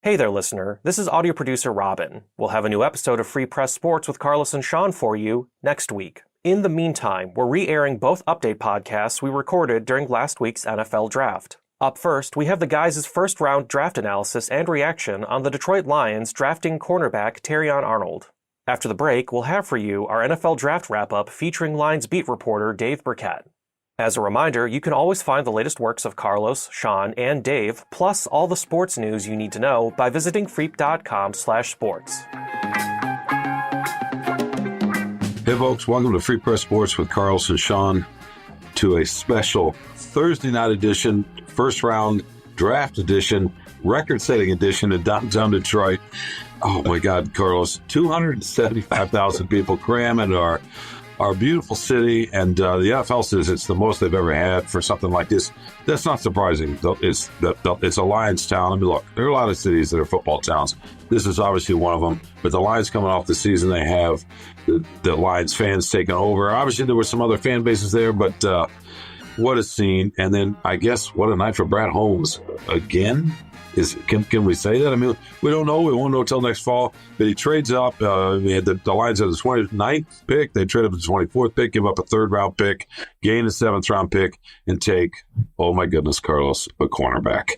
Hey there, listener. This is audio producer Robin. We'll have a new episode of Free Press Sports with Carlos and Shawn for you next week. In the meantime, we're re-airing both update podcasts we recorded during last week's NFL Draft. Up first, we have the guys' first-round draft analysis and reaction on the Detroit Lions drafting cornerback Terrion Arnold. After the break, we'll have for you our NFL Draft wrap-up featuring Lions beat reporter Dave Birkett. As a reminder, you can always find the latest works of Carlos, Shawn, and Dave, plus all the sports news you need to know by visiting freep.com/sports. Hey folks, welcome to Free Press Sports with Carlos and Shawn, to a special Thursday night edition, first round draft edition, record-setting edition in downtown Detroit. Oh my God, Carlos, 275,000 people cram into our beautiful city, and the NFL says it's the most they've ever had for something like this. That's not surprising. It's a Lions town. I mean, look, there are a lot of cities that are football towns. This is obviously one of them, but the Lions coming off the season they have, the Lions fans taking over. Obviously, there were some other fan bases there, but what a scene. And then, I guess, what a night for Brad Holmes again. Can we say that? I mean, we don't know. We won't know until next fall. But he trades up. We had the Lions had the 29th pick. They trade up the 24th pick, give up a third-round pick, gain a seventh-round pick, and take, oh my goodness, Carlos, a cornerback.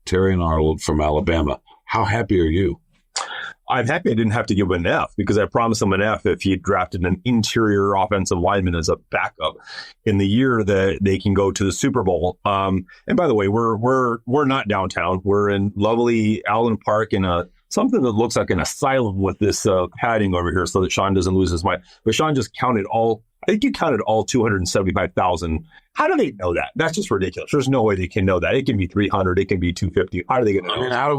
Terrion Arnold from Alabama. How happy are you? I'm happy I didn't have to give him an F, because I promised him an F if he drafted an interior offensive lineman as a backup in the year that they can go to the Super Bowl. And by the way, we're not downtown. We're in lovely Allen Park in something that looks like an asylum with this padding over here so that Shawn doesn't lose his mind. But Shawn just counted I think you counted all 275,000. How do they know that? That's just ridiculous. There's no way they can know that. It can be 300. It can be 250. How are they going to know? I mean, how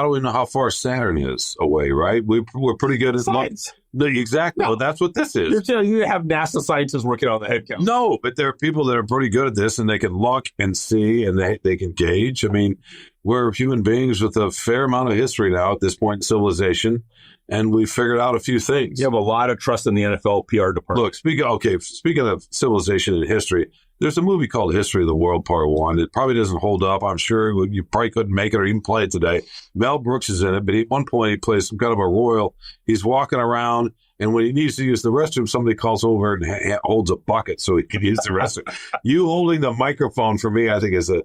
do we know how far Saturn is away, right? We're pretty good at science. Exactly. No. Well, that's what this is. You have NASA scientists working on the head count. No, but there are people that are pretty good at this, and they can look and see, and they can gauge. I mean, we're human beings with a fair amount of history now at this point in civilization, and we figured out a few things. You have a lot of trust in the NFL PR department. Look, speaking of civilization and history, there's a movie called History of the World Part 1. It probably doesn't hold up. I'm sure you probably couldn't make it or even play it today. Mel Brooks is in it, but at one point he plays some kind of a royal. He's walking around, and when he needs to use the restroom, somebody calls over and holds a bucket so he can use the restroom. You holding the microphone for me, I think, is a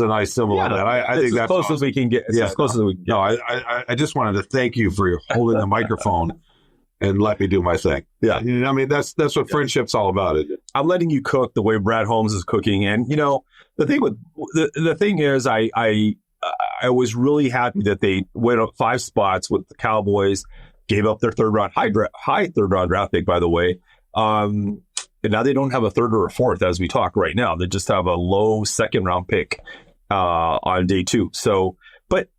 nice symbol of that. I think that's as close awesome. as we can get. As close as we can get. No, I just wanted to thank you for holding the microphone and let me do my thing. Yeah. I mean, that's what friendship's all about. I'm letting you cook the way Brad Holmes is cooking. And, the thing is, I was really happy that they went up 5 spots with the Cowboys, gave up their high third round draft pick, by the way. And now they don't have a third or a fourth as we talk right now. They just have a low second round pick on day 2. So, but,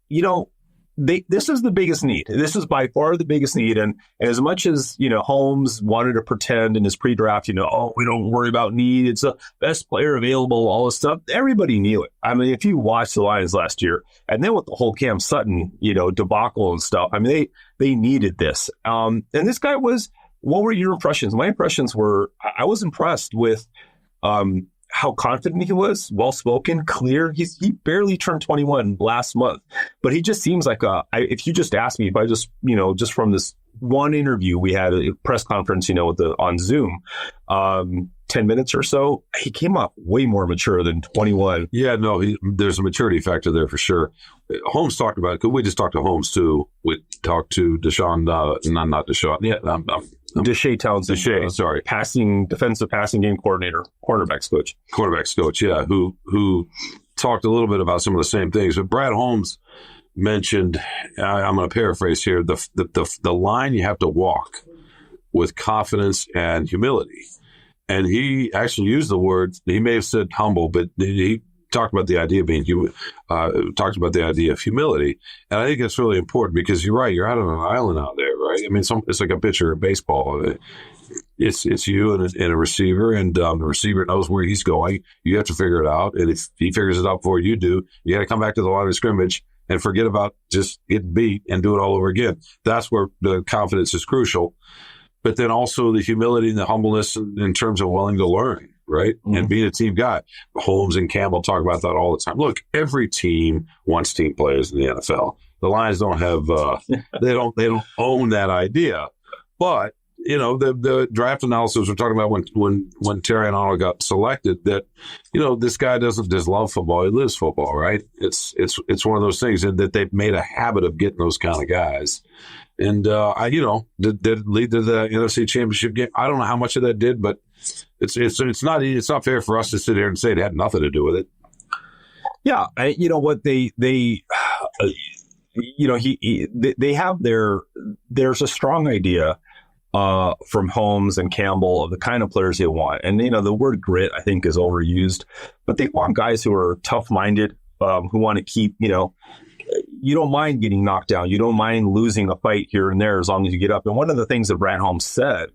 this is the biggest need. This is by far the biggest need. And as much as, Holmes wanted to pretend in his pre-draft, we don't worry about need. It's the best player available, all this stuff. Everybody knew it. I mean, if you watched the Lions last year, and then with the whole Cam Sutton, debacle and stuff, I mean, they needed this. And this guy what were your impressions? My impressions were, I was impressed with how confident he was, well-spoken, clear. He barely turned 21 last month, but he just seems like if you just asked me, if I just, just from this one interview, we had a press conference, on Zoom, 10 minutes or so, he came off way more mature than 21. Yeah, no, there's a maturity factor there for sure. Holmes talked about it, because we just talked to Holmes too. We talked to Deshaun, not Deshaun. Yeah, Deshae Townsend. Sorry. Defensive passing game coordinator, quarterbacks coach, yeah, who talked a little bit about some of the same things. But Brad Holmes mentioned, I'm going to paraphrase here, the line you have to walk with confidence and humility. And he actually used the word, he may have said humble, but he talked about the idea of being talked about the idea of humility. And I think it's really important, because you're right, you're out on an island out there, right? I mean, it's like a pitcher of baseball. It's you and a receiver, and the receiver knows where he's going. You have to figure it out. And if he figures it out before you do, you got to come back to the line of scrimmage and forget about just getting beat and do it all over again. That's where the confidence is crucial. But then also the humility and the humbleness in terms of willing to learn, right? Mm-hmm. And being a team guy. Holmes and Campbell talk about that all the time. Look, every team wants team players in the NFL. the Lions don't have they don't own that idea. But the draft analysis we're talking about when Terry Arnold got selected, that this guy doesn't just love football, he lives football, right? It's one of those things, and that they've made a habit of getting those kind of guys. And did it lead to the NFC Championship game? I don't know how much of that did, but it's not fair for us to sit here and say it had nothing to do with it. Yeah, you know what they have there's a strong idea from Holmes and Campbell of the kind of players they want, and the word grit I think is overused, but they want guys who are tough-minded, who want to keep you don't mind getting knocked down, you don't mind losing a fight here and there as long as you get up. And one of the things that Brad Holmes said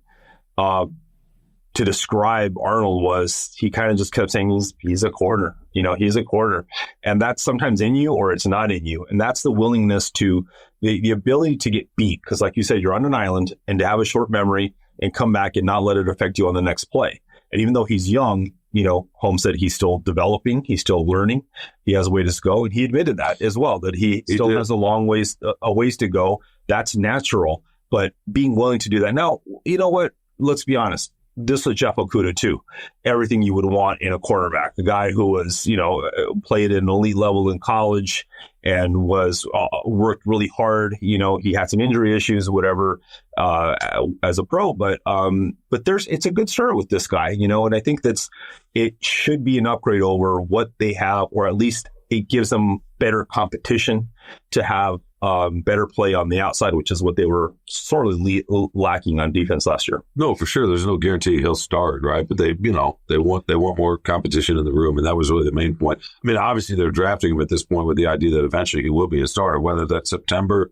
to describe Arnold was he kind of just kept saying he's a corner. He's a corner. And that's sometimes in you or it's not in you. And that's the willingness to, the ability to get beat. Because like you said, you're on an island, and to have a short memory and come back and not let it affect you on the next play. And even though he's young, Holmes said he's still developing, he's still learning, he has a way to go. And he admitted that as well, that he still has a ways to go. That's natural. But being willing to do that. Now, you know what? Let's be honest. This was Jeff Okudah too. Everything you would want in a quarterback, the guy who was, played at an elite level in college and was worked really hard. He had some injury issues, whatever, as a pro. But it's a good start with this guy, and I think it should be an upgrade over what they have, or at least it gives them better competition to have better play on the outside, which is what they were sorely lacking on defense last year. No, for sure. There's no guarantee he'll start, right? But they want more competition in the room, and that was really the main point. I mean, obviously they're drafting him at this point with the idea that eventually he will be a starter, whether that's September,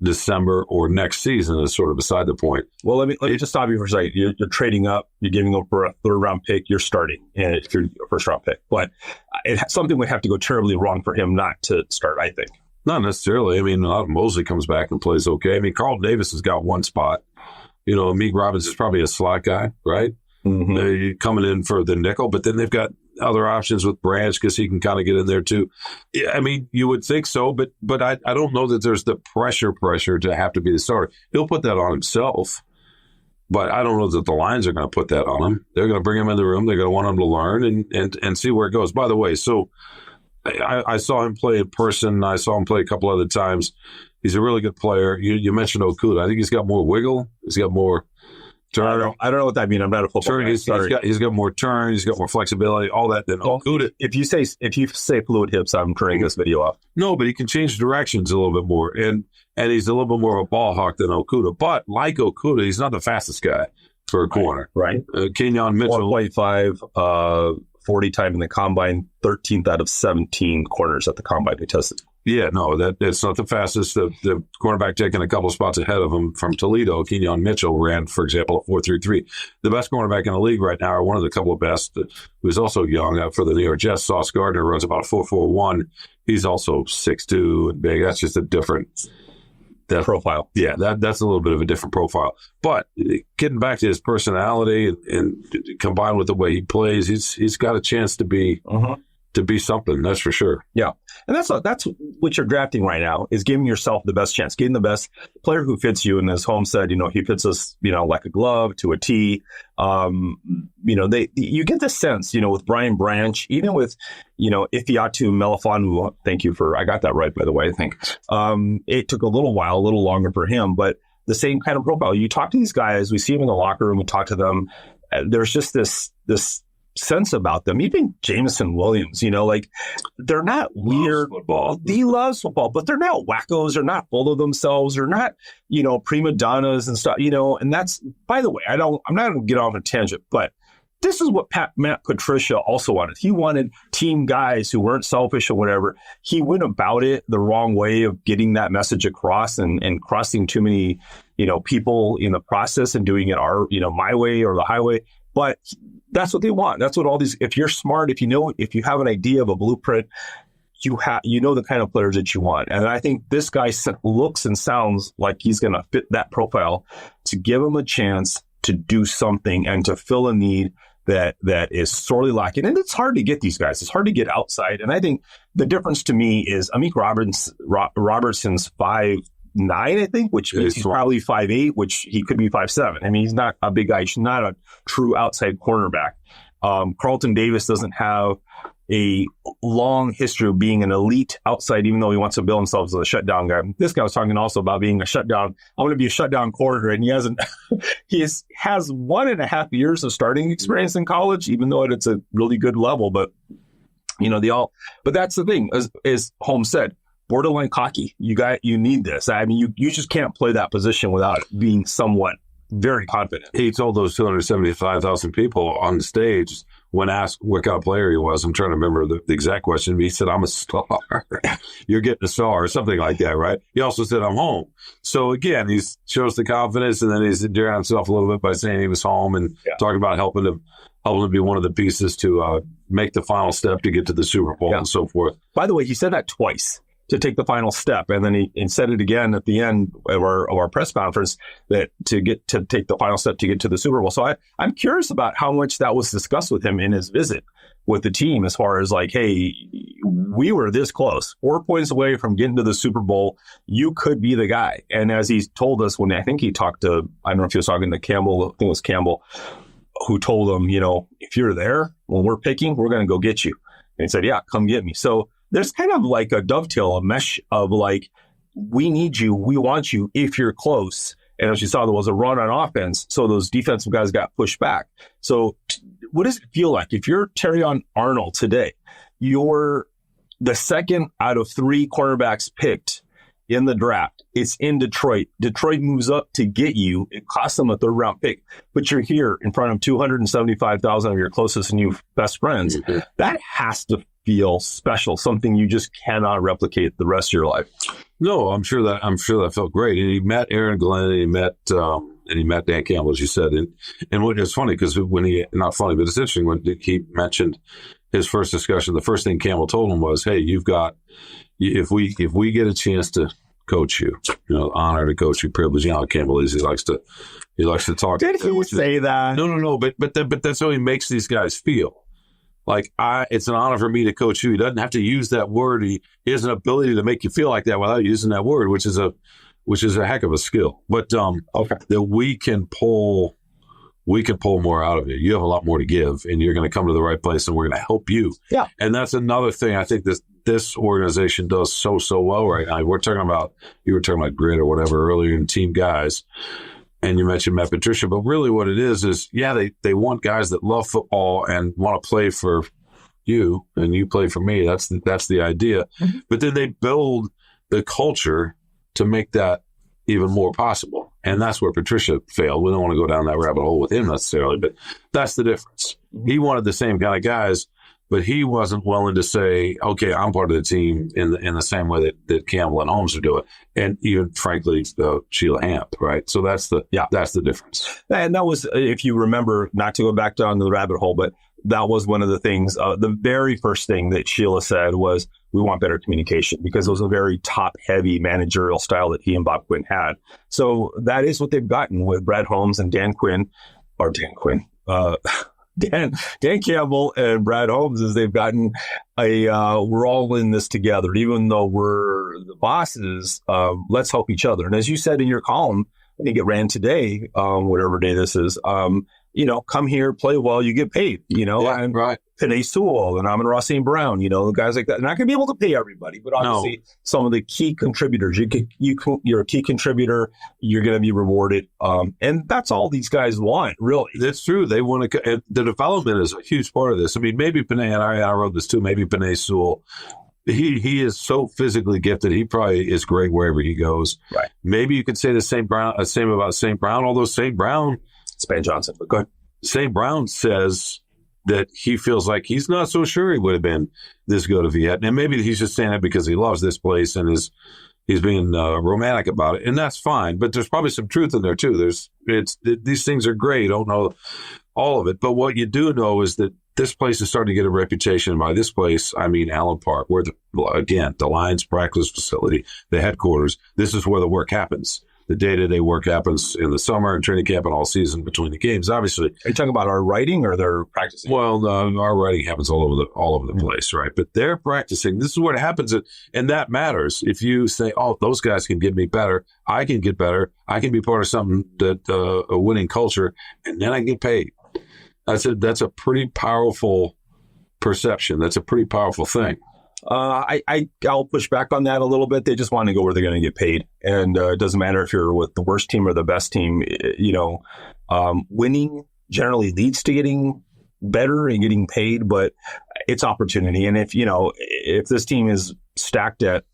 December, or next season is sort of beside the point. Well, let me just stop you for a second. You're trading up, you're giving up for a third-round pick, you're starting, and it's your first-round pick. But something would have to go terribly wrong for him not to start, I think. Not necessarily. I mean, Mosley comes back and plays okay. I mean, Carl Davis has got one spot. Meek Robbins is probably a slot guy, right? Mm-hmm. Coming in for the nickel, but then they've got other options with Branch because he can kind of get in there too. Yeah, I mean, you would think so, but I don't know that there's the pressure to have to be the starter. He'll put that on himself, but I don't know that the Lions are going to put that on him. They're going to bring him in the room. They're going to want him to learn and see where it goes. By the way, so I saw him play in person. I saw him play a couple other times. He's a really good player. You mentioned Okudah. I think he's got more wiggle. He's got more turn. I don't know what that means. I'm not a football guy. He's got more turn. He's got more flexibility. All that than Okudah. If you say fluid hips, I'm turning this video off. No, but he can change directions a little bit more, and he's a little bit more of a ball hawk than Okudah. But like Okudah, he's not the fastest guy for a corner. Right. Kenyon Mitchell, 1.5. 40 time in the combine, 13th out of 17 corners at the combine they tested. Yeah, no, that's not the fastest. The cornerback taking a couple of spots ahead of him from Toledo, Kenyon Mitchell, ran, for example, a 4.33. The best cornerback in the league right now, or one of the couple of best, who's also young for the New York Jets, Sauce Gardner, runs about 4.41. He's also 6'2" and big. That's just a different profile. Yeah, that's a little bit of a different profile. But getting back to his personality and combined with the way he plays, he's got a chance to be something. That's for sure. Yeah, and that's what you're drafting right now, is giving yourself the best chance, getting the best player who fits you. And as Holmes said, he fits us, like a glove to a T. You get the sense, with Brian Branch, even with, Ifeatu Melifonwu. Thank you I got that right, by the way, I think. It took a little longer for him, but the same kind of profile. You talk to these guys, we see them in the locker room, we talk to them. There's just this sense about them. Even Jameson Williams, they're not weird. He loves football, but they're not wackos. They're not full of themselves. They're not, prima donnas and stuff, and that's, by the way, I'm not going to get off a tangent, but this is what Matt Patricia also wanted. He wanted team guys who weren't selfish or whatever. He went about it the wrong way of getting that message across and crossing too many, people in the process and doing it my way or the highway. But that's what they want. That's what all these, if you're smart, if you have an idea of a blueprint, you know the kind of players that you want. And I think this guy looks and sounds like he's going to fit that profile to give him a chance to do something and to fill a need that is sorely lacking. And it's hard to get these guys. It's hard to get outside. And I think the difference to me is Amik Robertson's 5'9", I think, which means he's probably 5'8", which he could be 5'7". I mean, he's not a big guy. He's not a true outside cornerback. Carlton Davis doesn't have a long history of being an elite outside, even though he wants to bill himself as a shutdown guy. This guy was talking also about being a shutdown. I want to be a shutdown corner, and he hasn't. He has 1.5 years of starting experience in college, even though it's a really good level. But but that's the thing, as Holmes said, borderline cocky. You need this. I mean, you just can't play that position without being somewhat very confident. He told those 275,000 people on the stage when asked what kind of player he was. I'm trying to remember the exact question, but he said, "I'm a star." You're getting a star or something like that, right? He also said, "I'm home." So again, he shows the confidence, and then he's endearing himself a little bit by saying he was home and talking about helping to be one of the pieces to make the final step to get to the Super Bowl and so forth. By the way, he said that twice, to take the final step, and then he said it again at the end of our press conference, that to take the final step to get to the Super Bowl. So I'm curious about how much that was discussed with him in his visit with the team, as far as like, hey, we were this close, 4 points away from getting to the Super Bowl. You could be the guy. And as he told us, when I think he talked to, I don't know if he was talking to Campbell, I think it was Campbell, who told him, if you're there when we're picking, we're going to go get you. And he said, yeah, come get me. So there's kind of like a dovetail, a mesh of like, we need you, we want you if you're close. And as you saw, there was a run on offense, so those defensive guys got pushed back. So what does it feel like? If you're Terrion Arnold today, you're the second out of 3 cornerbacks picked in the draft. It's in Detroit. Detroit moves up to get you. It costs them a 3rd-round pick, but you're here in front of 275,000 of your closest and new best friends. Mm-hmm. That has to feel special, something you just cannot replicate the rest of your life. No, I'm sure that felt great. And he met Aaron Glenn, and he met Dan Campbell, as you said. And what is funny, because not funny, but it's interesting when he mentioned his first discussion, the first thing Campbell told him was, "Hey, if we get a chance to coach you, honor to coach you, privilege." You know how Campbell is. He likes to talk. Did he say that? No. But that's how he makes these guys feel. Like, it's an honor for me to coach you. He doesn't have to use that word. He has an ability to make you feel like that without using that word, which is a heck of a skill. But that we can pull more out of you. You have a lot more to give, and you're going to come to the right place, and we're going to help you. Yeah. And that's another thing I think this organization does so well right now. You were talking about grit or whatever earlier in team guys. And you mentioned Matt Patricia, but really what it is they want guys that love football and want to play for you, and you play for me. That's the idea. Mm-hmm. But then they build the culture to make that even more possible. And that's where Patricia failed. We don't want to go down that rabbit hole with him necessarily, but that's the difference. Mm-hmm. He wanted the same kind of guys, but he wasn't willing to say, okay, I'm part of the team in the same way that Campbell and Holmes are doing. And even, frankly, Sheila Hamp, right? So that's the difference. And that was, if you remember, not to go back down the rabbit hole, but that was one of the things, the very first thing that Sheila said was, we want better communication, because it was a very top-heavy managerial style that he and Bob Quinn had. So that is what they've gotten with Brad Holmes and Dan Campbell and Brad Holmes, is they've gotten we're all in this together. Even though we're the bosses, let's help each other. And as you said in your column, I think it ran today, whatever day this is, come here, play well, you get paid, and right. Penei Sewell and Amon-Ra St. Brown, guys like that. They're not going to be able to pay everybody, but obviously some of the key contributors, you're a key contributor, you're going to be rewarded. And that's all these guys want, really. That's true. They want to, the development is a huge part of this. I mean, maybe Penei, and I wrote this too, maybe Penei Sewell, he is so physically gifted. He probably is great wherever he goes. Right. Maybe you could say the same about St. Brown, although St. Brown, Span Johnson, but go ahead. St. Brown says that he feels like he's not so sure he would have been this good if he hadn't. And maybe he's just saying that because he loves this place and he's being romantic about it, and that's fine. But there's probably some truth in there too. These things are great. You don't know all of it, but what you do know is that this place is starting to get a reputation. By this place, I mean Allen Park, where the Lions practice facility, the headquarters. This is where the work happens. The day-to-day work happens in the summer and training camp and all season between the games. Obviously, Are you talking about our writing or their practicing? well, our writing happens all over the place, right? But they're practicing. This is what happens, and that matters. If you say, "Oh, those guys can get me better. I can get better. I can be part of something that a winning culture, and then I can get paid." That's a pretty powerful perception. That's a pretty powerful thing. I'll push back on that a little bit. They just want to go where they're going to get paid, and it doesn't matter if you're with the worst team or the best team. Winning generally leads to getting better and getting paid, but it's opportunity. And if this team is stacked at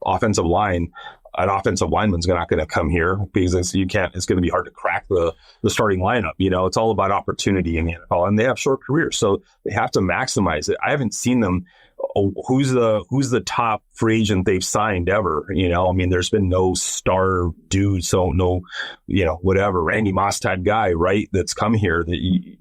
offensive line, an offensive lineman's not going to come here because it's going to be hard to crack the starting lineup. It's all about opportunity in the NFL, and they have short careers, so they have to maximize it. I haven't seen them. Who's the top free agent they've signed ever? There's been no star dude, so no, whatever Randy Moss type guy, right? That's come here.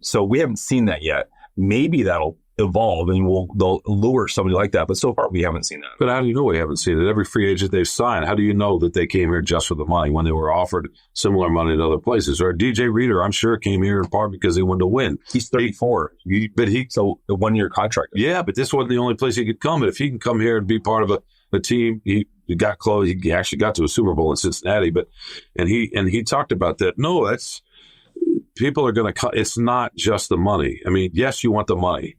So we haven't seen that yet. Maybe that'll evolve and they'll lure somebody like that. But so far, we haven't seen that. But how do you know we haven't seen it? Every free agent they've signed, how do you know that they came here just for the money when they were offered similar money at other places? Or DJ Reader, I'm sure, came here in part because he wanted to win. He's 34. So a 1-year contract. Yeah, but this wasn't the only place he could come. And if he can come here and be part of a team, he got close. He actually got to a Super Bowl in Cincinnati. And he talked about that. No, people are going to. It's not just the money. Yes, you want the money.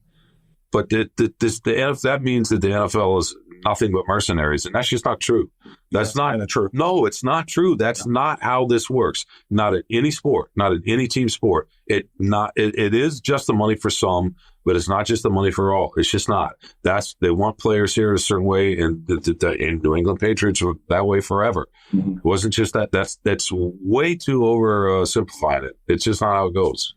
But that means that the NFL is nothing but mercenaries, and that's just not true. That's not true. No, it's not true. That's not how this works. Not in any sport, not in any team sport. It is just the money for some, but it's not just the money for all. It's just not. They want players here a certain way, and the New England Patriots were that way forever. Mm-hmm. It wasn't just that. That's way too oversimplifying it. It's just not how it goes.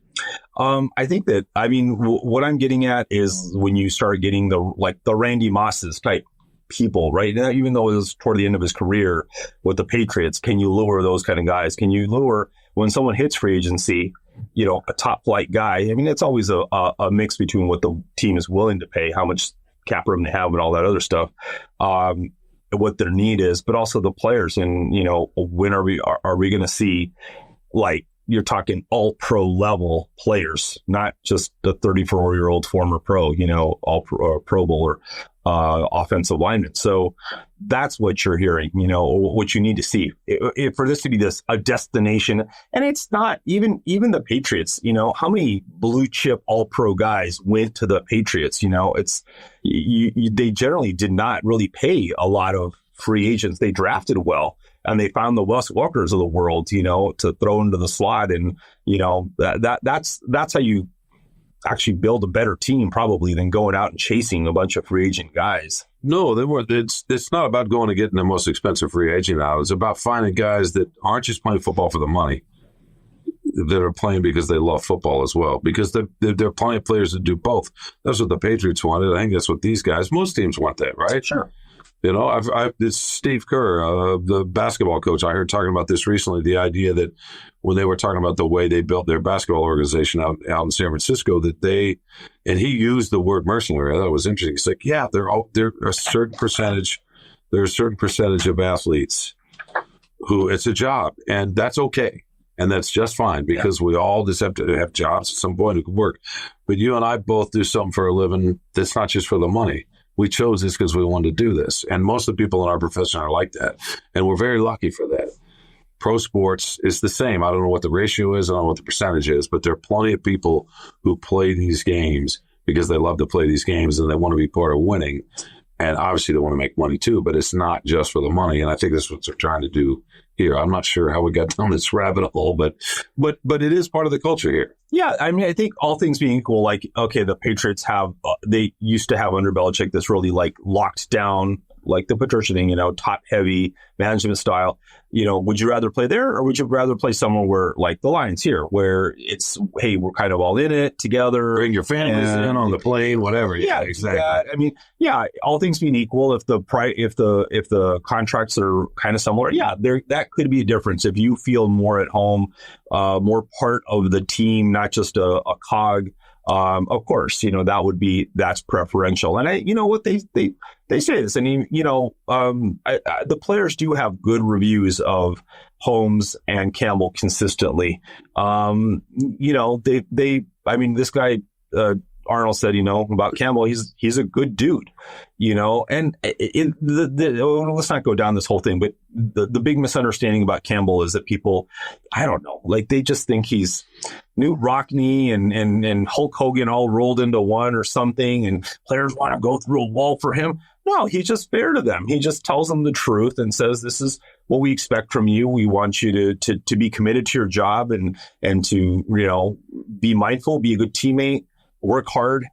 I think that, what I'm getting at is when you start getting the Randy Mosses type people, right? Now, even though it was toward the end of his career with the Patriots, can you lure those kind of guys? Can you lure when someone hits free agency, a top flight guy? It's always a mix between what the team is willing to pay, how much cap room they have and all that other stuff, what their need is, but also the players. And, when are we going to see you're talking all pro level players, not just the 34-year-old former pro, all pro bowler, offensive lineman. So that's what you're hearing, what you need to see for this to be a destination. And it's not even the Patriots, how many blue chip all pro guys went to the Patriots? They generally did not really pay a lot of free agents. They drafted well. And they found the Wes Walkers of the world, to throw into the slot. And, that's how you actually build a better team probably than going out and chasing a bunch of free agent guys. No, they weren't. It's not about going and getting the most expensive free agent out. It's about finding guys that aren't just playing football for the money, that are playing because they love football as well, because there are plenty of players that do both. That's what the Patriots wanted. I think that's what these guys, most teams want that, right? Sure. It's Steve Kerr, the basketball coach. I heard talking about this recently, the idea that when they were talking about the way they built their basketball organization out in San Francisco, and he used the word mercenary. I thought it was interesting. It's like, yeah, there are a certain percentage of athletes who it's a job, and that's okay. And that's just fine because we all just have to have jobs at some point who can work. But you and I both do something for a living that's not just for the money. We chose this because we wanted to do this. And most of the people in our profession are like that. And we're very lucky for that. Pro sports is the same. I don't know what the ratio is. I don't know what the percentage is. But there are plenty of people who play these games because they love to play these games and they want to be part of winning. And obviously they want to make money too. But it's not just for the money. And I think that's what they're trying to do here. I'm not sure how we got down this rabbit hole, but it is part of the culture here. Yeah, I think all things being equal, the Patriots they used to have under Belichick this really locked down, the Patricia thing, top heavy management style. Would you rather play there or would you rather play somewhere where the Lions here, where it's, hey, we're kind of all in it together. Bring your families in on the plane, whatever. Yeah, exactly. All things being equal, if the contracts are kind of similar, that could be a difference. If you feel more at home, more part of the team, not just a cog, of course, that's preferential. And they say this. I mean, the players do have good reviews of Holmes and Campbell consistently. This guy, Arnold said, about Campbell, he's a good dude, and let's not go down this whole thing, but the big misunderstanding about Campbell is that people, I don't know, like they just think he's Knute Rockne and Hulk Hogan all rolled into one or something, and players want to go through a wall for him. No, he's just fair to them. He just tells them the truth and says, this is what we expect from you. We want you to be committed to your job and to, be mindful, be a good teammate, work hard.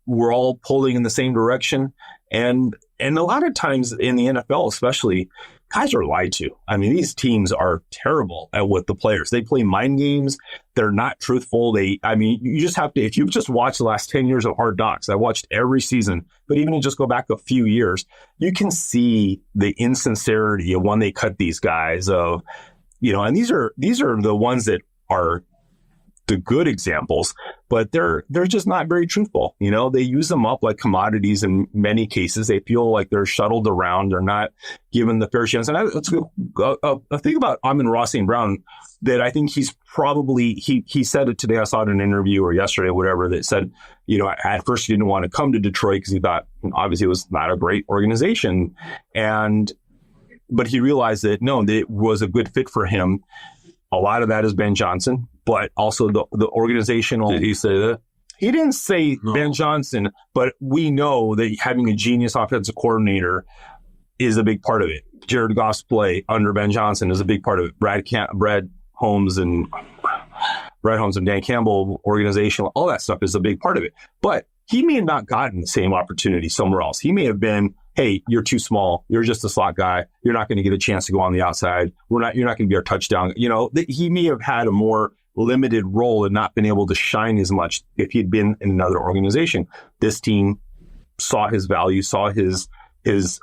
We're all pulling in the same direction. And a lot of times in the NFL, especially, guys are lied to. I mean, these teams are terrible at what the players. They play mind games. They're not truthful. You just have to, if you've just watched the last 10 years of Hard Knocks, I watched every season, but even you just go back a few years, you can see the insincerity of when they cut these guys and these are the ones that are the good examples, but they're just not very truthful. They use them up like commodities in many cases. They feel like they're shuttled around. They're not given the fair chance. And a thing about Amon-Ra St. Brown that I think he's probably, he said it today. I saw it in an interview or yesterday or whatever that said, at first he didn't want to come to Detroit because he thought obviously it was not a great organization. But he realized that that it was a good fit for him. A lot of that is Ben Johnson, but also the organizational. Did he say that? He didn't say Ben Johnson, but we know that having a genius offensive coordinator is a big part of it. Jared Goff's play under Ben Johnson is a big part of it. Brad Holmes and Dan Campbell, organizational, all that stuff is a big part of it. But he may have not gotten the same opportunity somewhere else. He may have been, hey, you're too small. You're just a slot guy. You're not going to get a chance to go on the outside. You're not going to be our touchdown. He may have had a more limited role and not been able to shine as much if he'd been in another organization. This team saw his value, saw his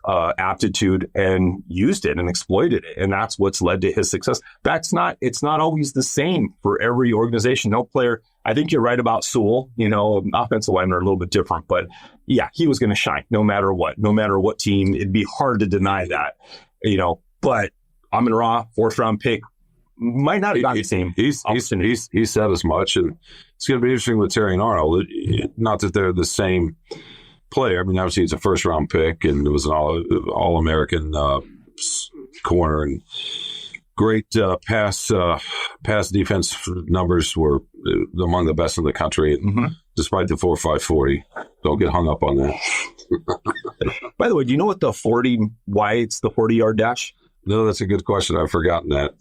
aptitude, and used it and exploited it. And that's what's led to his success. It's not always the same for every organization. No player. I think you're right about Sewell. Offensive linemen are a little bit different, but yeah, he was going to shine no matter what team. It'd be hard to deny that, but Amon-Ra, 4th round pick, might not have gotten the same. He said as much, and it's going to be interesting with Terry and Arnold. Not that they're the same player. I mean, obviously he's a 1st round pick, and it was an all-American corner, and great pass defense numbers were among the best in the country, despite the 4.5 40. Don't get hung up on that. By the way, do you know why it's the 40-yard dash? No, that's a good question. I've forgotten that.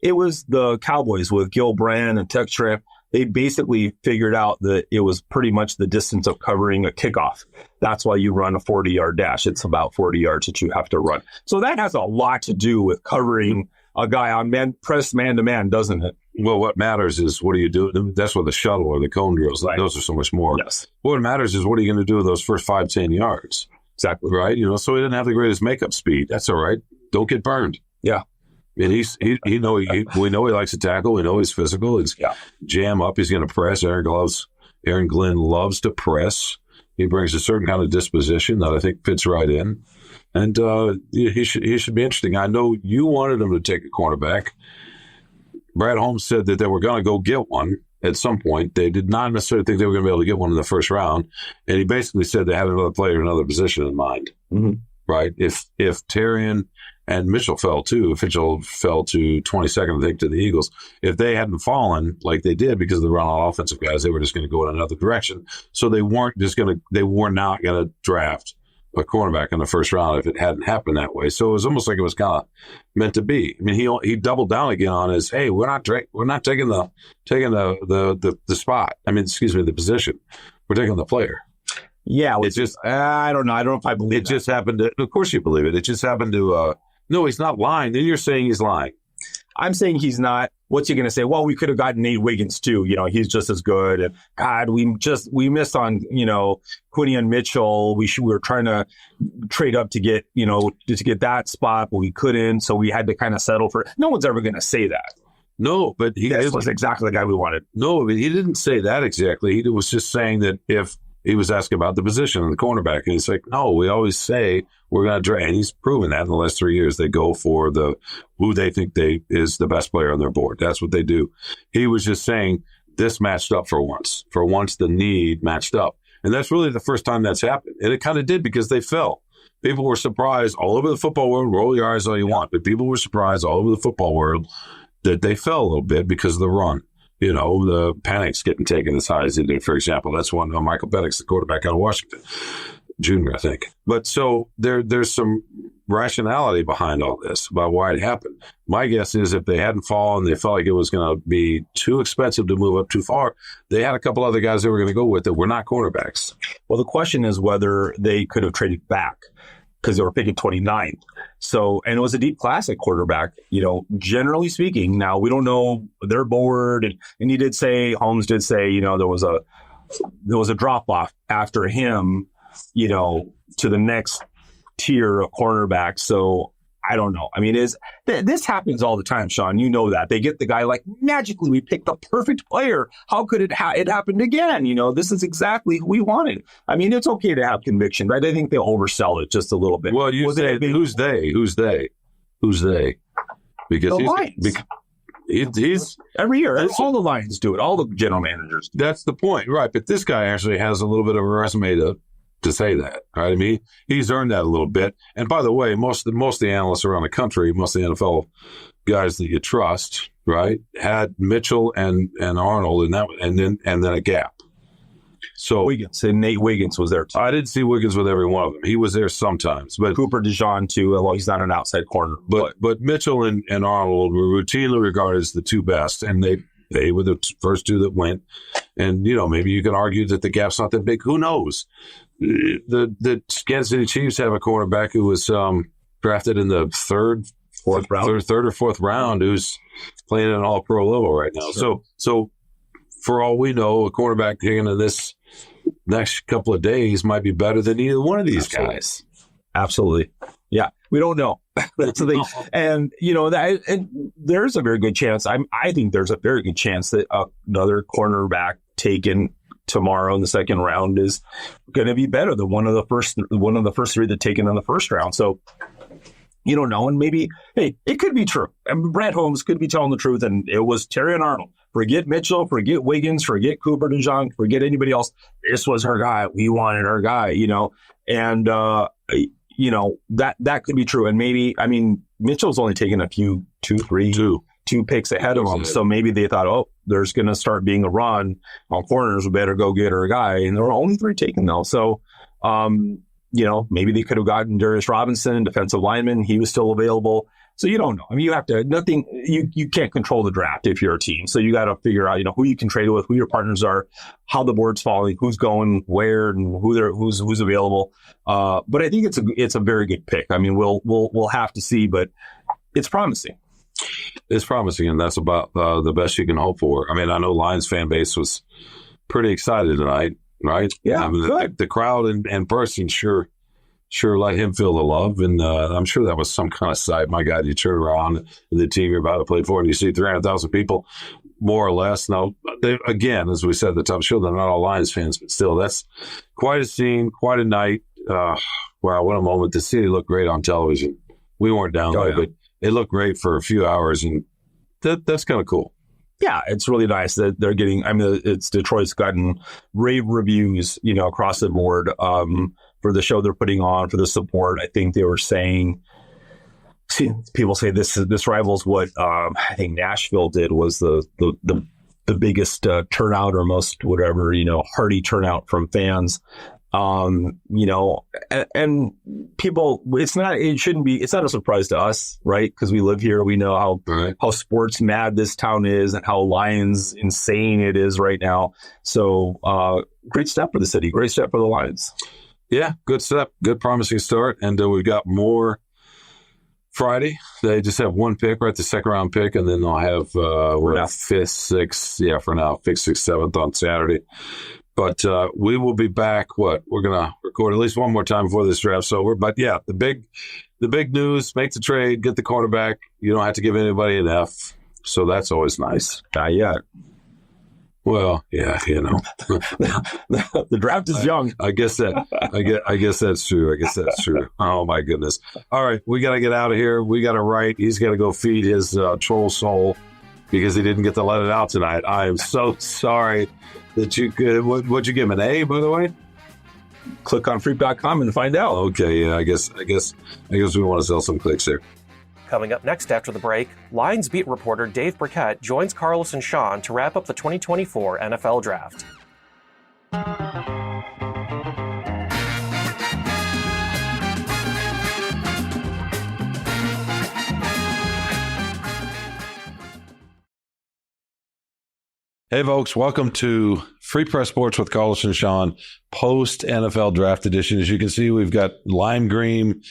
It was the Cowboys with Gil Brandt and Tech Tramp. They basically figured out that it was pretty much the distance of covering a kickoff. That's why you run a 40-yard dash. It's about 40 yards that you have to run. So that has a lot to do with covering a guy on press man-to-man, doesn't it? Well, what matters is what do you do? That's what the shuttle or the cone drills, right. Those are so much more. Yes. What matters is what are you going to do with those first 5-10 yards? Exactly. Right? So he didn't have the greatest makeup speed. That's all right. Don't get burned. Yeah. And we know he likes to tackle. We know he's physical. It's jam up. He's going to press. Aaron Glenn loves to press. He brings a certain kind of disposition that I think fits right in. And he should be interesting. I know you wanted him to take a cornerback. Brad Holmes said that they were going to go get one at some point. They did not necessarily think they were going to be able to get one in the 1st round. And he basically said they had another player in another position in mind. Mm-hmm. Right? If Terrian and Mitchell fell too. Mitchell fell to 22nd, I think, to the Eagles. If they hadn't fallen like they did because of the run on offensive guys, they were just going to go in another direction. So they were not going to draft a cornerback in the 1st round if it hadn't happened that way. So it was almost like it was kind of meant to be. I mean, he doubled down again on his, hey, we're not taking the spot. I mean, excuse me, the position. We're taking the player. Yeah, it's just I don't know. I don't know if I believe it. Just happened to. Of course, you believe it. It just happened to. No, he's not lying. Then you're saying he's lying. I'm saying he's not. What's he going to say? Well, we could have gotten Nate Wiggins too. He's just as good. And God, we missed on Quinion Mitchell. We were trying to trade up to get to get that spot, but we couldn't. So we had to kind of settle for. No one's ever going to say that. No, but this was exactly the guy we wanted. No, but he didn't say that exactly. He was just saying that if he was asking about the position of the cornerback, and he's like, no, we always say we're going to draft. And he's proven that in the last 3 years. They go for who they think is the best player on their board. That's what they do. He was just saying this matched up for once. For once, the need matched up. And that's really the first time that's happened. And it kind of did because they fell. People were surprised all over the football world. Roll your eyes all you want. But people were surprised all over the football world that they fell a little bit because of the run. You know, the panics getting taken as high as they did, for example. That's one of Michael Penix, the quarterback out of Washington, junior, I think. But so there's some rationality behind all this about why it happened. My guess is if they hadn't fallen, they felt like it was going to be too expensive to move up too far, they had a couple other guys they were going to go with that were not cornerbacks. Well, the question is whether they could have traded back because they were picking 29th. So, and it was a deep class at quarterback, you know, generally speaking. Now, we don't know their board. And he did say, Holmes did say, you know, there was a drop off after him, you know, to the next tier of cornerback. So I don't know. I mean, this happens all the time, Shawn. You know that. They get the guy like, magically, we picked the perfect player. How could it happened again? You know, this is exactly who we wanted. I mean, it's okay to have conviction, right? I think they'll oversell it just a little bit. Well, you say, who's they? Who's they? Because the Lions. He's every year. All the Lions do it. All the general managers do it. That's the point, right? But this guy actually has a little bit of a resume to say that, right? I mean, he's earned that a little bit. And by the way, most of the analysts around the country, most of the NFL guys that you trust, right, had Mitchell and Arnold, and then a gap. So Wiggins and Nate Wiggins was there too. I didn't see Wiggins with every one of them. He was there sometimes, but Cooper DeJean too. Well, he's not an outside corner, but Mitchell and Arnold were routinely regarded as the two best, and they were the first two that went. And you know, maybe you can argue that the gap's not that big. Who knows? The Kansas City Chiefs have a quarterback who was drafted in the third or fourth round, who's playing at an all-pro level right now. Sure. So for all we know, a quarterback taken in this next couple of days might be better than either one of these guys. Absolutely. Yeah, we don't know. That's the thing. And, you know, there's a very good chance. I think there's a very good chance that another cornerback taken tomorrow in the second round is going to be better than one of the first three that taken in the first round. So you don't know. And maybe, hey, it could be true. And Brad Holmes could be telling the truth. And it was Terry and Arnold. Forget Mitchell, forget Wiggins, forget Cooper DeJean, forget anybody else. This was her guy. We wanted her guy, you know. And, you know, that could be true. And maybe, I mean, Mitchell's only taken a few, two picks ahead of him. So maybe they thought, oh, there's going to start being a run on corners. We better go get her guy. And there were only 3 taken, though. So, you know, maybe they could have gotten Darius Robinson, defensive lineman. He was still available. So you don't know. I mean, you have to, you can't control the draft if you're a team. So you got to figure out, you know, who you can trade with, who your partners are, how the board's falling, who's going where, and who's available. But I think it's a very good pick. I mean, we'll have to see, but it's promising. It's promising, and that's about the best you can hope for. I mean, I know Lions fan base was pretty excited tonight, right? Yeah, I mean, the crowd and person sure let him feel the love, and I'm sure that was some kind of sight. My God, you turn around the team you're about to play for, and you see 300,000 people, more or less. Now, again, as we said at the top, I'm sure they're not all Lions fans, but still, that's quite a scene, quite a night. Wow, what a moment. The city looked great on television. We weren't down there, but it looked great for a few hours, and that's kind of cool. Yeah, it's really nice that they're getting, I mean, it's Detroit's gotten rave reviews, you know, across the board for the show they're putting on, for the support. I think they were saying, people say this rivals what I think Nashville did, was the biggest turnout, or most whatever, you know, hearty turnout from fans. You know, and people, it's not a surprise to us, right? Because we live here. We know how sports mad this town is, and how Lions insane it is right now. So, great step for the city. Great step for the Lions. Yeah, good step. Good promising start. And we've got more Friday. They just have one pick, right? The second round pick. And then they'll have, fifth, sixth. Yeah, for now, fifth, sixth, seventh on Saturday. But we will be back. We're going to record at least one more time before this draft's over. But yeah, the big news: make the trade, get the quarterback. You don't have to give anybody an F. So that's always nice. Not yet. Well, yeah, The draft is young. I guess that's true. Oh my goodness. All right, we got to get out of here. We got to write. He's got to go feed his troll soul because he didn't get to let it out tonight. I am so sorry that you could. What'd you give him, an A, by the way? Click on freep.com and find out. Okay, yeah, I guess we want to sell some clicks here. Coming up next after the break, Lions beat reporter Dave Birkett joins Carlos and Shawn to wrap up the 2024 NFL Draft. Hey, folks, welcome to Free Press Sports with Carlos and Shawn, post-NFL Draft Edition. As you can see, we've got lime green,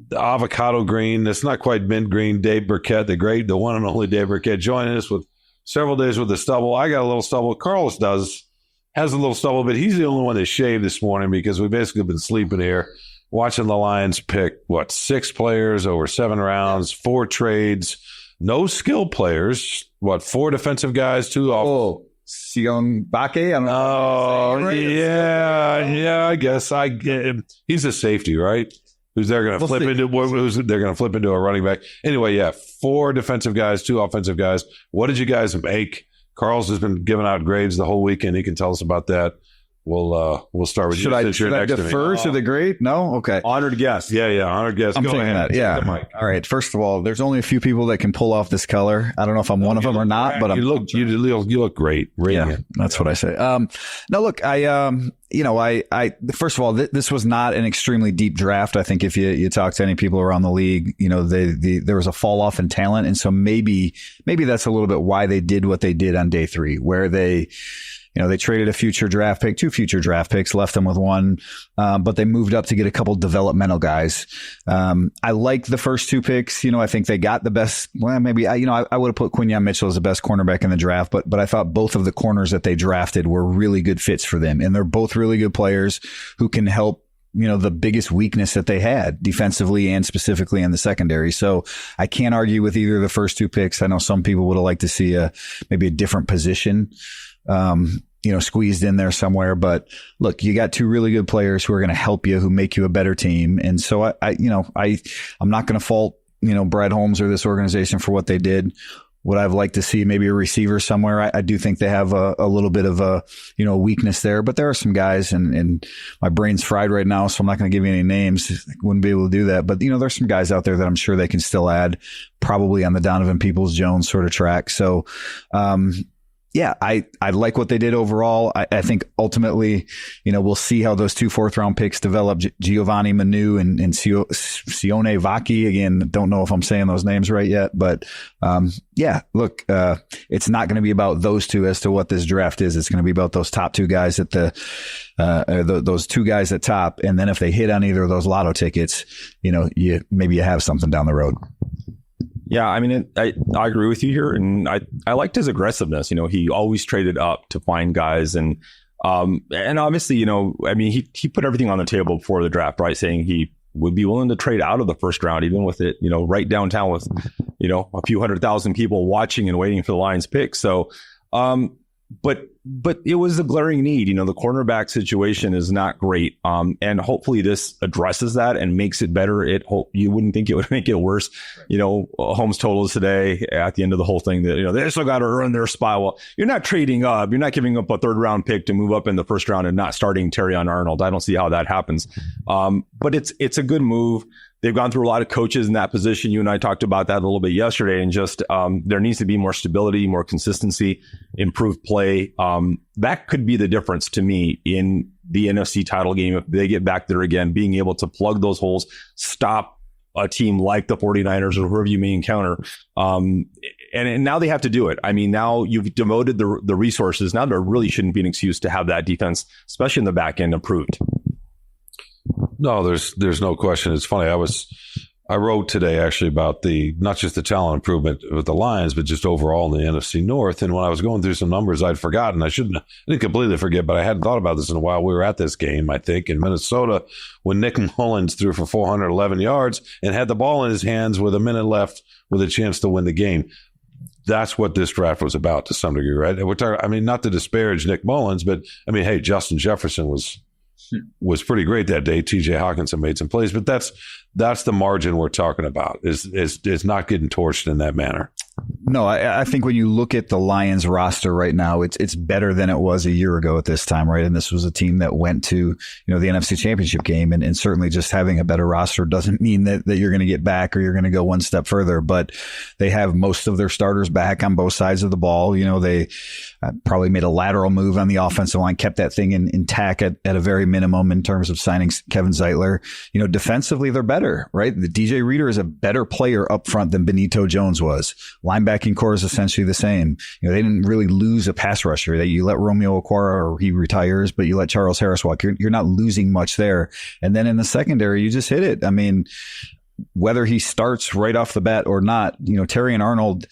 the avocado green. It's not quite mint green. Dave Birkett, the one and only Dave Birkett, joining us with several days with the stubble. I got a little stubble. Carlos has a little stubble, but he's the only one that shaved this morning because we've basically been sleeping here, watching the Lions pick, 6 players over 7 rounds, 4 trades, no skill players, 4 defensive guys, 2 off. Oh, Sion Bake? I don't know. Oh, Right? yeah, I guess. He's a safety, right? Who's they're going to flip into a running back. Anyway, yeah, 4 defensive guys, 2 offensive guys. What did you guys make? Carl's has been giving out grades the whole weekend. He can tell us about that. We'll start with you. Should I defer to the grade? No? Okay. Honored guest. Yeah, honored guest. I'm Go thinking ahead. that. Yeah. All right. First of all, there's only a few people that can pull off this color. I don't know if I'm one of them or not, but you look great. Yeah, that's what I say. No, look, first of all, this was not an extremely deep draft. I think if you talk to any people around the league, there was a fall off in talent. And so maybe that's a little bit why they did what they did on day 3, where they traded a future draft pick, 2 future draft picks, left them with 1, but they moved up to get a couple developmental guys. I like the first 2 picks. I think they got the best. Well, maybe I would have put Quinyon Mitchell as the best cornerback in the draft, but I thought both of the corners that they drafted were really good fits for them, and they're both really good players who can help the biggest weakness that they had defensively and specifically in the secondary. So I can't argue with either of the first 2 picks. I know some people would have liked to see maybe a different position squeezed in there somewhere. But look, you got 2 really good players who are going to help you, who make you a better team. And so I'm not going to fault, Brad Holmes or this organization for what they did. Would I've liked to see maybe a receiver somewhere? I do think they have a little bit of a weakness there, but there are some guys, and my brain's fried right now, so I'm not going to give you any names. I wouldn't be able to do that. But, there's some guys out there that I'm sure they can still add, probably on the Donovan Peoples-Jones sort of track. So, yeah, I like what they did overall. I think ultimately, we'll see how those 2 4th-round picks develop. Giovanni Manu and Sione Vaki. Again, don't know if I'm saying those names right yet, but yeah, look, it's not going to be about those 2 as to what this draft is. It's going to be about those top 2 guys at those 2 guys at top. And then if they hit on either of those lotto tickets, maybe you have something down the road. Yeah, I mean, I agree with you here, and I liked his aggressiveness. He always traded up to find guys, and obviously, he put everything on the table before the draft, right? Saying he would be willing to trade out of the first round, even with it, right downtown with, a few 100,000 people watching and waiting for the Lions pick. So, but it was a glaring need. The cornerback situation is not great. And hopefully this addresses that and makes it better. You wouldn't think it would make it worse. Holmes told us today at the end of the whole thing that, they still got to earn their spot. Well, you're not trading up. You're not giving up a 3rd round pick to move up in the 1st round and not starting Terrion Arnold. I don't see how that happens. But it's a good move. They've gone through a lot of coaches in that position. You and I talked about that a little bit yesterday, and just there needs to be more stability, more consistency, improved play. That could be the difference to me in the NFC title game if they get back there again, being able to plug those holes, stop a team like the 49ers or whoever you may encounter. And now they have to do it. I mean, now you've devoted the resources. Now there really shouldn't be an excuse to have that defense, especially in the back end, improved. No, there's no question. It's funny. I wrote today actually about not just the talent improvement with the Lions, but just overall in the NFC North. And when I was going through some numbers, I'd forgotten. I didn't completely forget, but I hadn't thought about this in a while. We were at this game, I think, in Minnesota when Nick Mullins threw for 411 yards and had the ball in his hands with a minute left with a chance to win the game. that's what this draft was about to some degree, right? We're talking, I mean, not to disparage Nick Mullins, but I mean, hey, Justin Jefferson was pretty great that day. TJ Hawkinson made some plays, but that's the margin we're talking about is not getting torched in that manner. No, I think when you look at the Lions roster right now, it's better than it was a year ago at this time, right? And this was a team that went to, the NFC Championship game, and certainly just having a better roster doesn't mean that you're going to get back or you're going to go one step further, but they have most of their starters back on both sides of the ball. They probably made a lateral move on the offensive line, kept that thing intact at a very minimum in terms of signing Kevin Zeitler. Defensively, they're better, right? The DJ Reader is a better player up front than Benito Jones was. Linebacking core is essentially the same. They didn't really lose a pass rusher. You let Romeo Okwara or he retires, but you let Charles Harris walk. You're not losing much there. And then in the secondary, you just hit it. I mean, whether he starts right off the bat or not, Terry and Arnold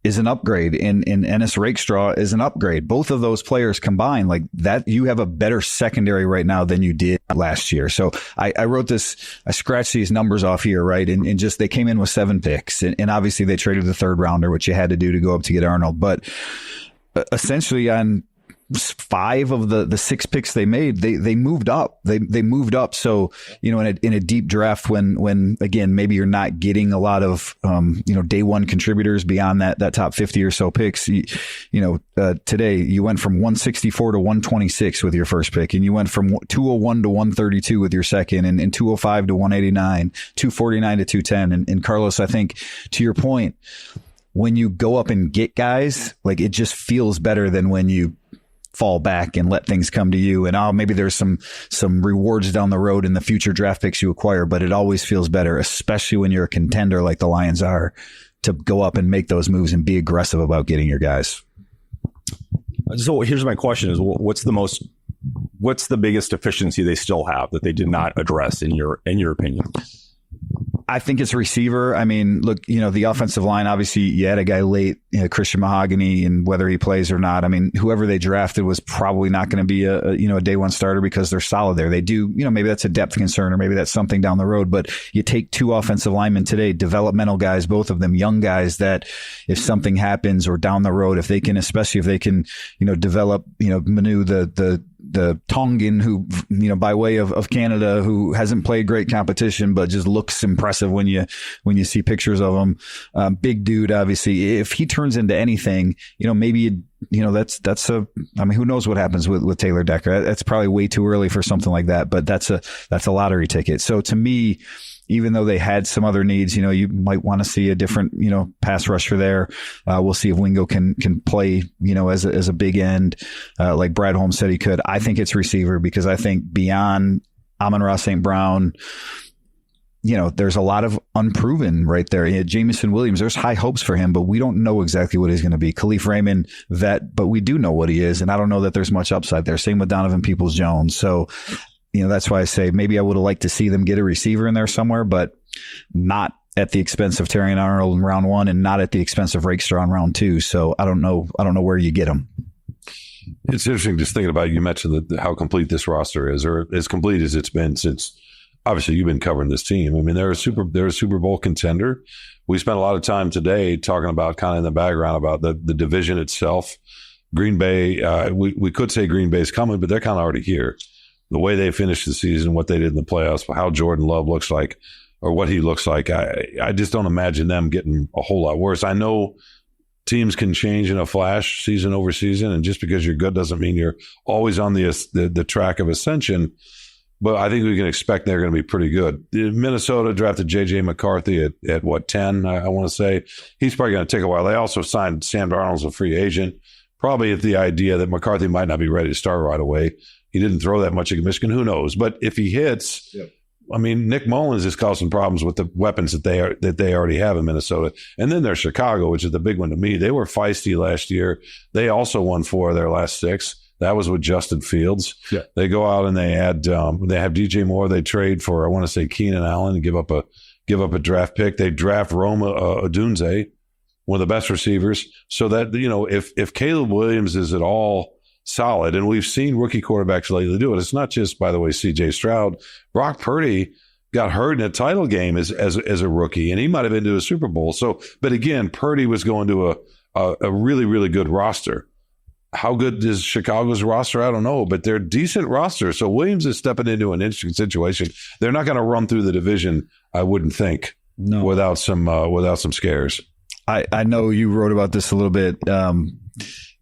is an upgrade, and Ennis Rakestraw is an upgrade. Both of those players combined, like that, you have a better secondary right now than you did last year. So I wrote this, I scratched these numbers off here, right? And just, they came in with 7 picks, and obviously they traded the 3rd rounder, which you had to do to go up to get Arnold. But essentially on 5 of the 6 picks they made, they moved up. They moved up. So, in a deep draft, when again, maybe you're not getting a lot of, day one contributors beyond that top 50 or so picks, today you went from 164 to 126 with your first pick, and you went from 201 to 132 with your second, and 205 to 189, 249 to 210. And Carlos, I think to your point, when you go up and get guys, like, it just feels better than when you fall back and let things come to you. And maybe there's some rewards down the road in the future draft picks you acquire, but it always feels better, especially when you're a contender like the Lions are, to go up and make those moves and be aggressive about getting your guys. So here's my question: is what's the biggest deficiency they still have that they did not address in your opinion? I think it's receiver. I mean, look, the offensive line, obviously you had a guy late, Christian Mahogany, and whether he plays or not, I mean, whoever they drafted was probably not going to be a day one starter because they're solid there. They do, maybe that's a depth concern, or maybe that's something down the road, but you take 2 offensive linemen today, developmental guys, both of them young guys, that if something happens or down the road, if they can, especially if they can, develop, Manu, the Tongan, who, by way of Canada, who hasn't played great competition, but just looks impressive when you see pictures of him. Big dude, obviously. If he turns into anything, maybe, that's I mean, who knows what happens with Taylor Decker? That's probably way too early for something like that, but that's a lottery ticket. So to me, even though they had some other needs, you might want to see a different, pass rusher there. We'll see if Wingo can play, as a big end, like Brad Holmes said he could. I think it's receiver, because I think beyond Amon-Ra St. Brown, there's a lot of unproven right there. Jamison Williams, there's high hopes for him, but we don't know exactly what he's going to be. Khalif Raymond, vet, but we do know what he is, and I don't know that there's much upside there. Same with Donovan Peoples-Jones. So, that's why I say maybe I would have liked to see them get a receiver in there somewhere, but not at the expense of Terry and Arnold in round 1, and not at the expense of Rakestraw in round 2. So I don't know where you get them. It's interesting just thinking about, you mentioned how complete this roster is, or as complete as it's been since, obviously, you've been covering this team. I mean, they're a Super Bowl contender. We spent a lot of time today talking about, kind of in the background, about the division itself. Green Bay, we could say Green Bay's coming, but they're kind of already here. The way they finished the season, what they did in the playoffs, how Jordan Love looks like, or what he looks like, I just don't imagine them getting a whole lot worse. I know teams can change in a flash season over season, and just because you're good doesn't mean you're always on the track of ascension. But I think we can expect they're going to be pretty good. Minnesota drafted J.J. McCarthy at what, 10, I want to say. He's probably going to take a while. They also signed Sam Darnold as a free agent, probably at the idea that McCarthy might not be ready to start right away. He didn't throw that much at Michigan. Who knows? But if he hits, yep. I mean, Nick Mullins is causing problems with the weapons that they already have in Minnesota. And then there's Chicago, which is the big one to me. They were feisty last year. They also won 4 of their last 6. That was with Justin Fields. Yeah. They go out and they add, they have DJ Moore. They trade for, I want to say, Keenan Allen, and give up a draft pick. They draft Roma Odunze, one of the best receivers. So that, if Caleb Williams is at all solid, and we've seen rookie quarterbacks lately do it. It's not just, by the way, C.J. Stroud. Brock Purdy got hurt in a title game as a rookie, and he might have been to a Super Bowl. So, but again, Purdy was going to a really, really good roster. How good is Chicago's roster? I don't know, but they're a decent roster. So Williams is stepping into an interesting situation. They're not going to run through the division, I wouldn't think, without some scares. I know you wrote about this a little bit.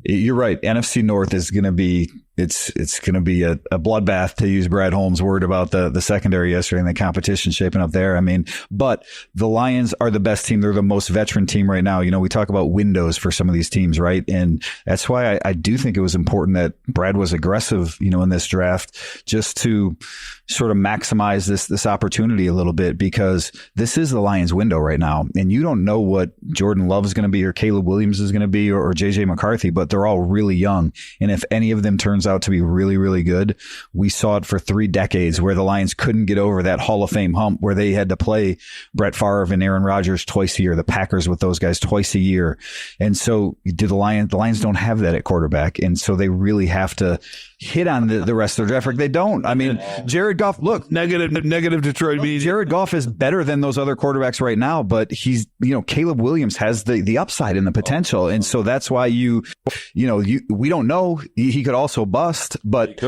You're right. NFC North is going to be it's going to be a bloodbath, to use Brad Holmes' word about the secondary yesterday and the competition shaping up there. I mean, but the Lions are the best team. They're the most veteran team right now. You know, we talk about windows for some of these teams, right? And that's why I do think it was important that Brad was aggressive, you know, in this draft, just to sort of maximize this opportunity a little bit, because this is the Lions window right now. And you don't know what Jordan Love is going to be, or Caleb Williams is going to be, or JJ McCarthy, but they're all really young. And if any of them turns out to be really, really good, we saw it for 3 decades where the Lions couldn't get over that Hall of Fame hump, where they had to play Brett Favre and Aaron Rodgers twice a year, the Packers with those guys twice a year. And so the Lions don't have that at quarterback. And so they really have to hit on the rest of their draft. They don't. I mean, Jared Goff, look, negative Detroit means Jared Goff is better than those other quarterbacks right now, but he's, you know, Caleb Williams has the upside and the potential. And so that's why we don't know. He could also bust, but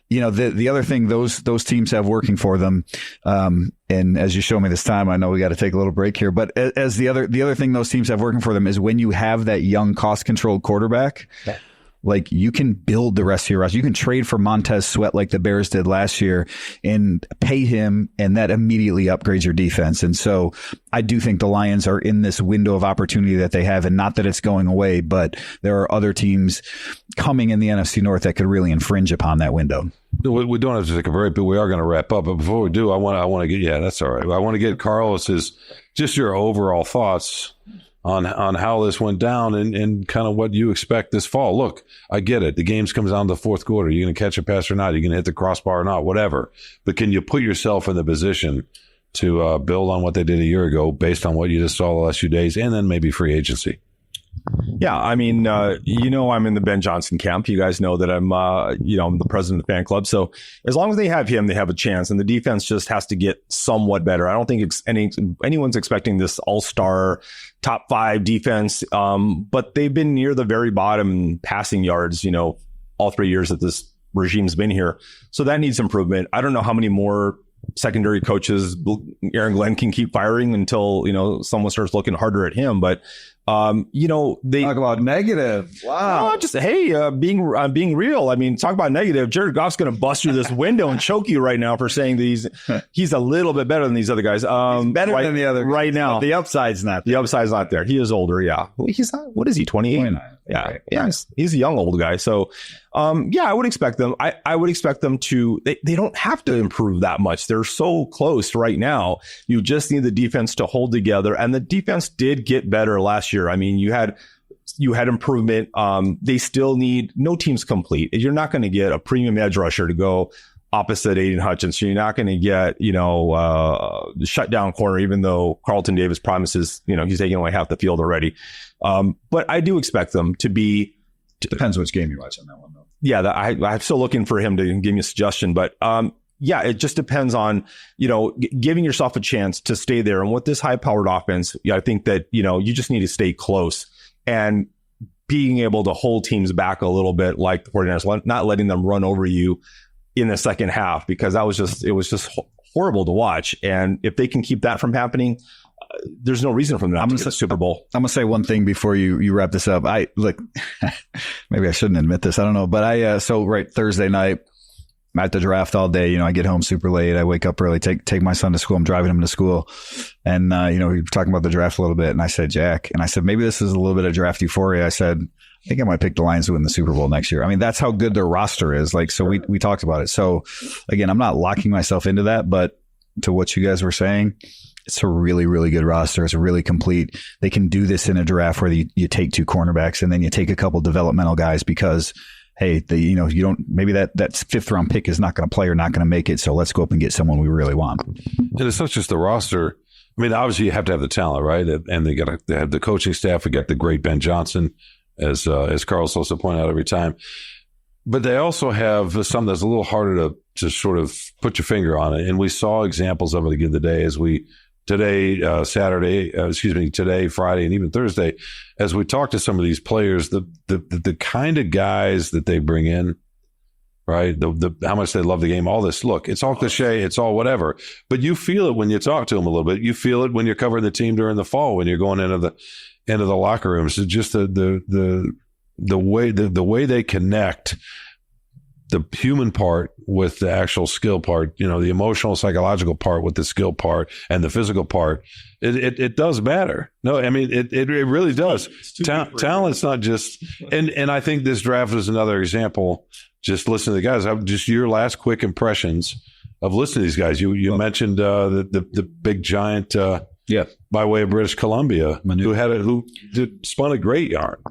you know, the other thing those teams have working for them, and as you show me this time, I know we got to take a little break here, but as the other thing those teams have working for them is when you have that young, cost-controlled quarterback, like, you can build the rest of your roster. You can trade for Montez Sweat like the Bears did last year and pay him, and that immediately upgrades your defense. And so I do think the Lions are in this window of opportunity that they have, and not that it's going away, but there are other teams coming in the NFC North that could really infringe upon that window. We don't have to take a break, but we are going to wrap up. But before we do, I want to get, that's all right. I want to get Carlos's, just your overall thoughts on how this went down and kind of what you expect this fall. Look, I get it. The games comes down to the fourth quarter. You're going to catch a pass or not. You're going to hit the crossbar or not, whatever. But can you put yourself in the position to build on what they did a year ago based on what you just saw the last few days, and then maybe free agency? Yeah, I mean, I'm in the Ben Johnson camp. You guys know that I'm the president of the fan club. So as long as they have him, they have a chance. And the defense just has to get somewhat better. I don't think anyone's expecting this all-star top 5 defense. But they've been near the very bottom in passing yards, all 3 years that this regime's been here. So that needs improvement. I don't know how many more secondary coaches Aaron Glenn can keep firing until, someone starts looking harder at him. But they talk about negative. Wow. Being real. I mean, talk about negative. Jared Goff's going to bust through this window and choke you right now for saying that he's a little bit better than these other guys. He's better than the other right now. The upside's not there. The upside's not there. He is older. Yeah. He's not, what is he? 28? 29. Yeah. Right. Yeah. He's a young old guy. So, I would expect them. I would expect them to, they don't have to improve that much. They're so close right now. You just need the defense to hold together. And the defense did get better last year. I mean, you had improvement. They still need, no team's complete. You're not going to get a premium edge rusher to go opposite Aiden Hutchinson. You're not going to get, the shutdown corner, even though Carlton Davis promises, he's taking away half the field already. But I do expect them to be. Depends which game you watch on that one, though. Yeah, I'm still looking for him to give me a suggestion, but it just depends on, giving yourself a chance to stay there. And with this high-powered offense, I think that, you just need to stay close and being able to hold teams back a little bit, like the 49ers, not letting them run over you in the second half, because it was just horrible to watch. And if they can keep that from happening, there's no reason for them not to get the Super Bowl. I'm going to say one thing before you wrap this up. Maybe I shouldn't admit this. I don't know. But Thursday night, I'm at the draft all day. I get home super late. I wake up early, take my son to school. I'm driving him to school. And, we were talking about the draft a little bit. And I said, Jack, maybe this is a little bit of draft euphoria. I said, I think I might pick the Lions to win the Super Bowl next year. I mean, that's how good their roster is. We talked about it. So again, I'm not locking myself into that, but to what you guys were saying, it's a really, really good roster. It's really complete. They can do this in a draft where you take 2 cornerbacks and then you take a couple developmental guys because, hey, you don't, maybe that 5th round pick is not going to play or not going to make it. So let's go up and get someone we really want. And it's not just the roster. I mean, obviously you have to have the talent, right? And they have the coaching staff. We got the great Ben Johnson, as Carlos also pointed out every time. But they also have something that's a little harder to sort of put your finger on it. And we saw examples of it again today as we today, today, Friday, and even Thursday, as we talk to some of these players, the kind of guys that they bring in, right? How much they love the game, all this. Look, it's all cliche, it's all whatever, but you feel it when you talk to them a little bit. You feel it when you're covering the team during the fall, when you're going into the locker rooms. It's just the way they connect the human part with the actual skill part, the emotional, psychological part with the skill part and the physical part. It does matter. No, I mean, it really does. Talent's not just, and I think this draft is another example. Just listen to the guys. Just your last quick impressions of listening to these guys. You mentioned the big giant by way of British Columbia, who spun a great yarn.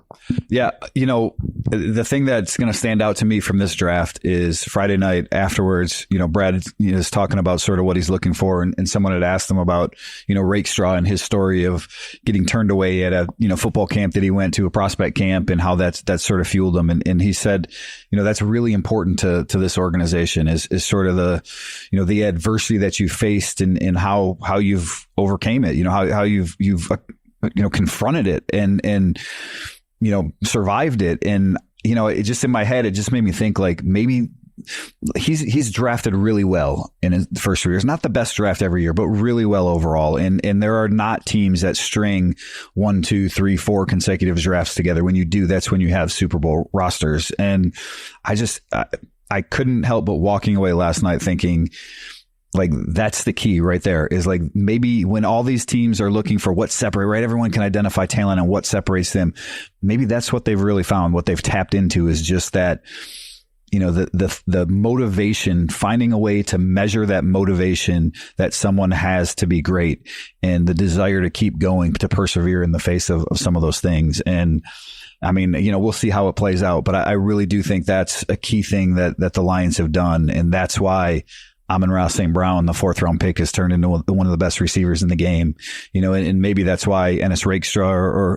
Yeah, the thing that's going to stand out to me from this draft is Friday night afterwards. Brad is talking about sort of what he's looking for, and someone had asked him about Rakestraw and his story of getting turned away at a football camp that he went to, a prospect camp, and how that sort of fueled him. And he said, that's really important to this organization is sort of the adversity that you faced and how you've overcame it. How you've confronted it and survived it. And it just, in my head, it just made me think like maybe he's drafted really well in his first 3 years. Not the best draft every year, but really well overall. And there are not teams that string 1, 2, 3, 4 consecutive drafts together. When you do, that's when you have Super Bowl rosters. And I couldn't help but walking away last night thinking, like, that's the key right there, is like maybe when all these teams are looking for what separate, right? Everyone can identify talent and what separates them. Maybe that's what they've really found. What they've tapped into is just that, the motivation, finding a way to measure that motivation that someone has to be great, and the desire to keep going, to persevere in the face of some of those things. And I mean, we'll see how it plays out, but I really do think that's a key thing that the Lions have done. And that's why Amon-Ra St. Brown, the 4th round pick, has turned into one of the best receivers in the game, and maybe that's why Ennis Rakestraw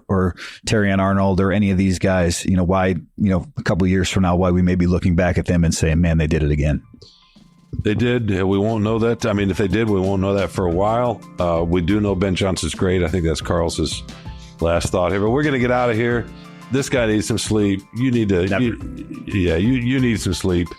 or Terrion Arnold or any of these guys, why, a couple of years from now, why we may be looking back at them and saying, man, they did it again. They did. We won't know that. I mean, if they did, we won't know that for a while. We do know Ben Johnson's great. I think that's Carl's last thought here, but we're going to get out of here. This guy needs some sleep. You need to, you need some sleep.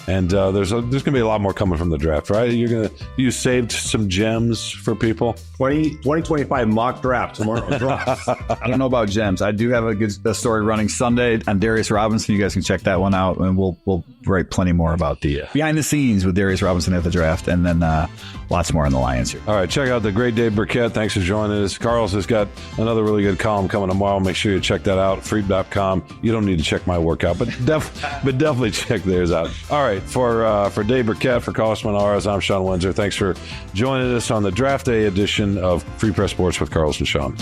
And there's going to be a lot more coming from the draft, right? You saved some gems for people. 2025 mock draft tomorrow. I don't know about gems. I do have a good story running Sunday on Darius Robinson. You guys can check that one out, and we'll write plenty more about the behind the scenes with Darius Robinson at the draft, and then lots more on the Lions here. All right, check out the great Dave Birkett. Thanks for joining us. Carlos has got another really good column coming tomorrow. Make sure you check that out. Freep.com. You don't need to check my workout, but definitely check theirs out. All right. For Dave Birkett, for Carlos Monarez, I'm Shawn Windsor. Thanks for joining us on the Draft Day edition of Free Press Sports with Carlos and Shawn.